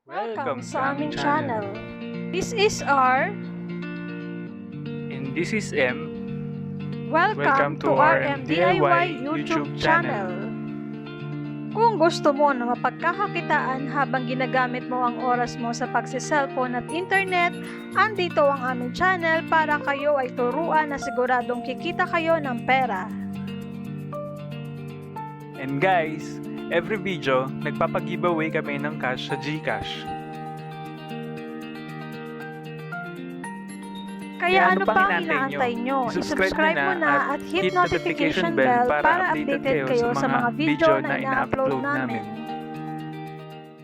Welcome sa aming channel. This is R. And this is M. Welcome to our MDIY YouTube channel. Kung gusto mo na mapagkakakitaan habang ginagamit mo ang oras mo sa pagsiselfone at internet, andito ang aming channel para kayo ay turuan na siguradong kikita kayo ng pera. And guys, every video, nagpapag-giveaway kami ng cash sa GCash. Kaya ano pang inaantay nyo? I-subscribe mo na at hit notification bell para updated kayo sa mga video na ina-upload namin.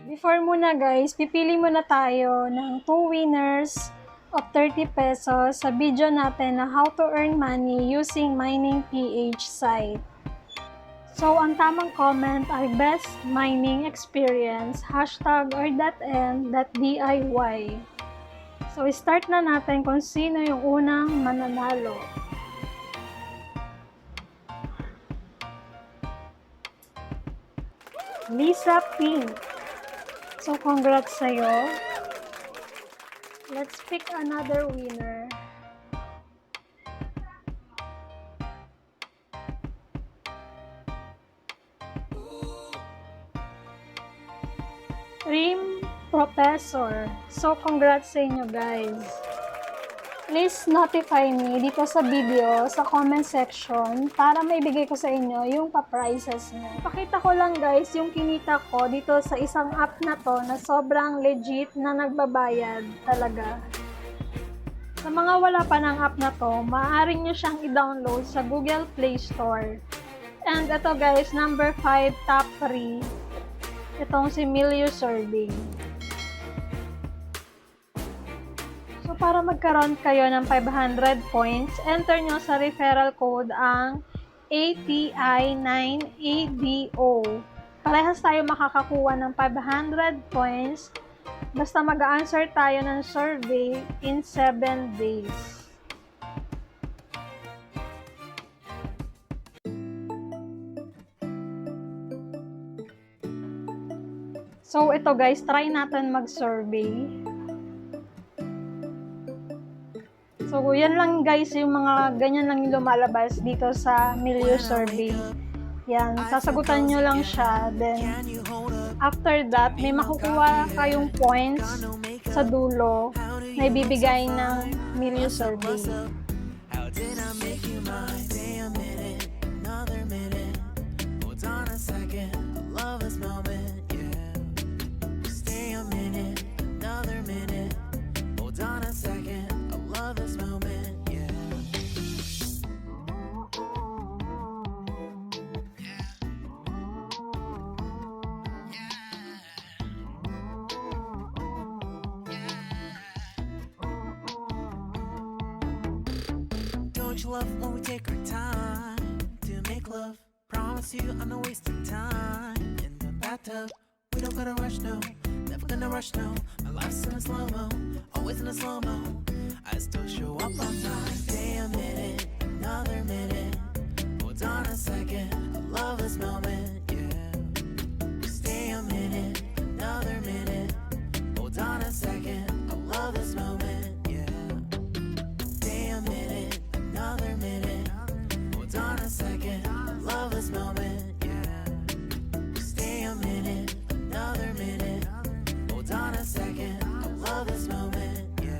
Before muna guys, pipili muna tayo ng 2 winners of 30 pesos sa video natin na how to earn money using Mining PH site. So, ang tamang comment ay best mining experience, #r.n.diy. So, start na natin kung sino yung unang mananalo. Lisa Pink. So, congrats sa'yo. Let's pick another winner. Rim Professor. So, congrats sa inyo guys. Please notify me dito sa video, sa comment section, para maibigay ko sa inyo yung pa-prizes nyo. Pakita ko lang guys yung kinita ko dito sa isang app na to na sobrang legit na nagbabayad talaga. Sa mga wala pa ng app na to, maaari nyo siyang i-download sa Google Play Store. And ito guys, number 5, top 3. Itong si Milieu survey. So, para magkaroon kayo ng 500 points, enter nyo sa referral code ang ATI9ADO. Parehas tayo makakakuha ng 500 points basta mag-answer tayo ng survey in 7 days. So, ito guys, try natin mag-survey. So, yan lang guys, yung mga ganyan lang yung lumalabas dito sa Milieu survey. Yan, sasagutan nyo lang siya. Then, after that, may makukuha kayong points sa dulo na ibibigay ng Milieu survey. Don't you love when we take our time to make love? Promise you I'm not wasting time in the bathtub. We don't gotta rush, no. Never gonna rush, no. My life's in a slow-mo, always in a slow-mo. I still show up on time. Stay a minute, another minute. Hold on a second, I love this moment, yeah. Stay a minute, another minute. Hold on a second, I love this moment, yeah. Stay a minute, another minute. Hold on a second, I love this moment, yeah. Stay a minute, another minute. Hold on a second, I love this moment, yeah.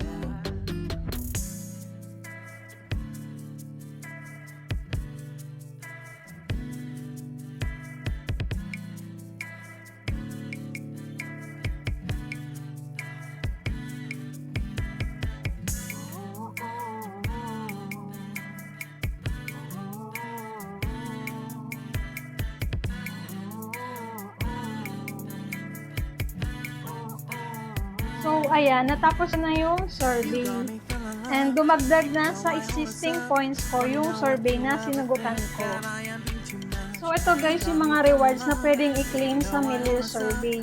So, ayan, natapos na yung survey. And dumagdag na sa existing points ko yung survey na sinugutan ko. So, ito guys, yung mga rewards na pwedeng i-claim sa Milieu survey.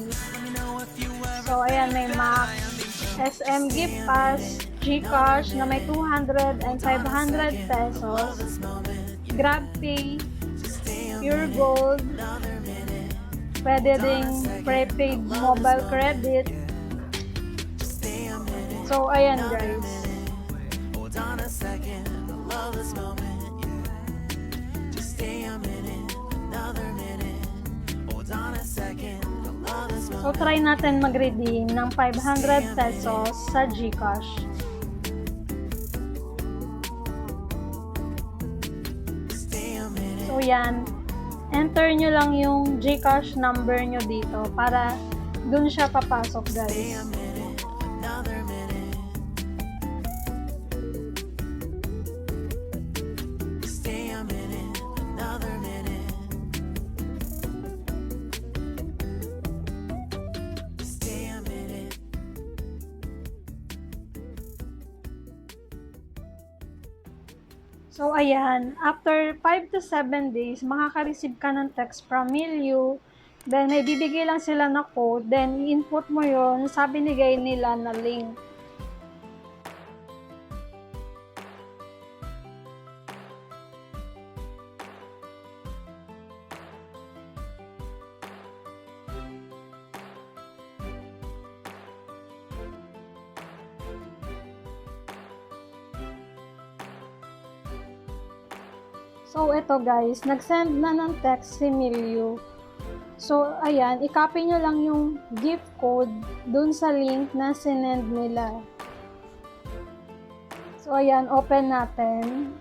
So, ayan, may Max, SM Gift Pass, GCash na may 200 and 500 pesos, GrabPay, Pure Gold, pwede ding prepaid mobile credit, So, ayan guys. Hold on a second, I love this moment, yeah. Just stay a minute, another minute. Hold on a second, I love this So, moment. try natin mag-redeem ng 500 pesos sa GCash. Stay a minute. So, yan. Enter nyo lang yung GCash number nyo dito para dun siya papasok, Stay guys. a minute, another minute. Stay a minute, another minute. Stay a minute. So, ayan. After 5 to 7 days, makaka-receive ka ng text from Milieu. Then, may bibigay lang sila na code. Then, i-input mo yon sa binigay nila na link. So, ito guys, nag-send na ng text si Milieu. So, ayan, i-copy nyo lang yung gift code dun sa link na sinend nila. So, ayan, open natin.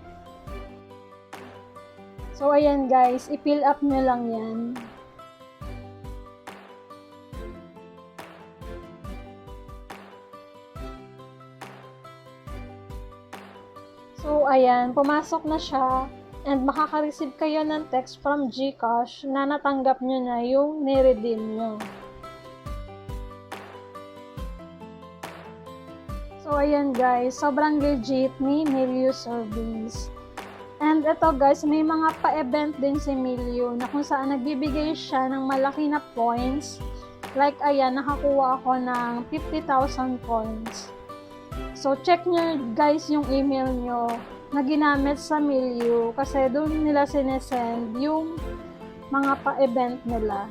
So, ayan guys, i-fill up nyo lang yan. So, ayan, pumasok na siya. And makaka-receive kayo ng text from GCash na natanggap nyo na yung niredeem nyo. So, ayan guys, sobrang legit ni Milieu Service. And ito guys, may mga pa-event din si Milieu na kung saan nagbibigay siya ng malaki na points. Like, ayan, nakakuha ako ng 50,000 points. So, check nyo guys yung email nyo na ginamit sa Milieu kasi doon nila sinesend yung mga pa-event nila.